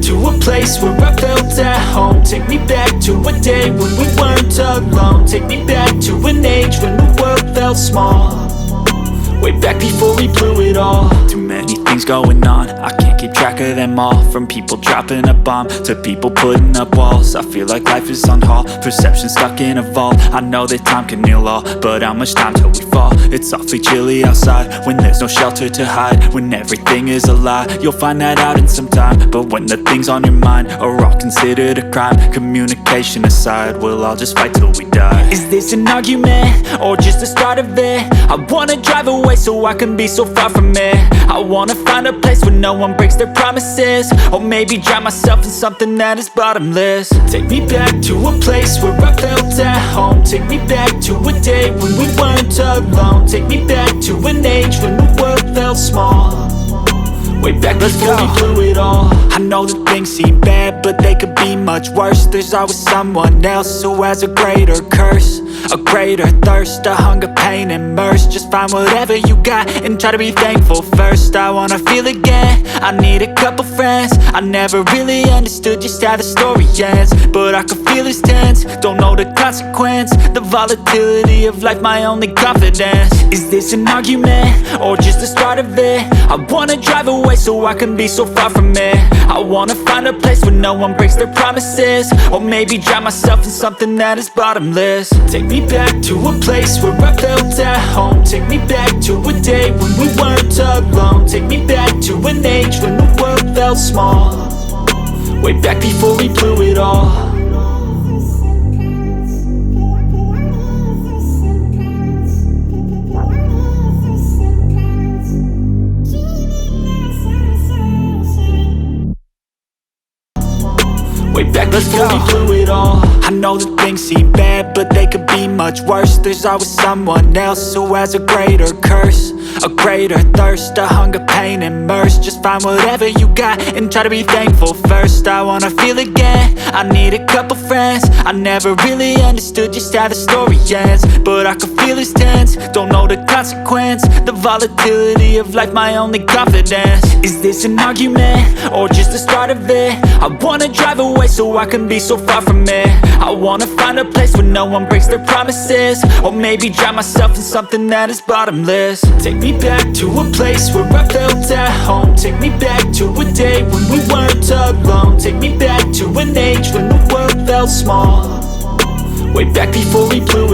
to a place where I felt at home. Take me back to a day when we weren't alone. Take me back to an age when the world felt small. Way back before we blew it all. Too many things going on, I can't keep track of them all. From people dropping a bomb to people putting up walls. I feel like life is on hold, perception stuck in a vault. I know that time can heal all, but how much time till we fall? It's awfully chilly outside when there's no shelter to hide. When everything is a lie, you'll find that out in some time. But when the things on your mind are all considered a crime, communication aside, we'll all just fight till we die. Is this an argument, or just the start of it? I wanna drive away so I can be so far from it. I wanna find a place where no one breaks their promises, or maybe drown myself in something that is bottomless. Take me back to a place where I felt at home. Take me back to a day when we weren't alone. Take me back to an age when the world felt small. Way back before we blew it all. I know that things seem bad, but they could be much worse. There's always someone else who has a greater curse, a greater thirst, a hunger, pain, and mercy. Just find whatever you got and try to be thankful first. I wanna feel again, I need a couple friends. I never really understood just how the story ends, but I can feel it's tense, don't know the consequence. The volatility of life, my only confidence. Is this an argument, or just the start of it? I wanna drive away so I can be so far from it. I wanna find a place where no one breaks their promises, or maybe drown myself in something that is bottomless. Take me back to a place where I felt at home. Take me back to a day when we weren't alone. Take me back to an age when the world felt small. Way back before we blew it all. Way back before we blew it all. I know that things seem bad, but they could be much worse. There's always someone else who has a greater curse, a greater thirst, a hunger, pain, and mercy. Just find whatever you got and try to be thankful first. I wanna feel again, I need a couple friends. I never really understood just how the story ends, but I can feel it's tense, don't know the consequence. The volatility of life, my only confidence. Is this an argument, or just the start of it? I wanna drive away so I can be so far from it. I wanna find a place where no one breaks their promises, or maybe drown myself in something that is bottomless. Take me back to a place where I felt at home. Take me back to a day when we weren't alone. Take me back to an age when the world felt small. Way back before we blew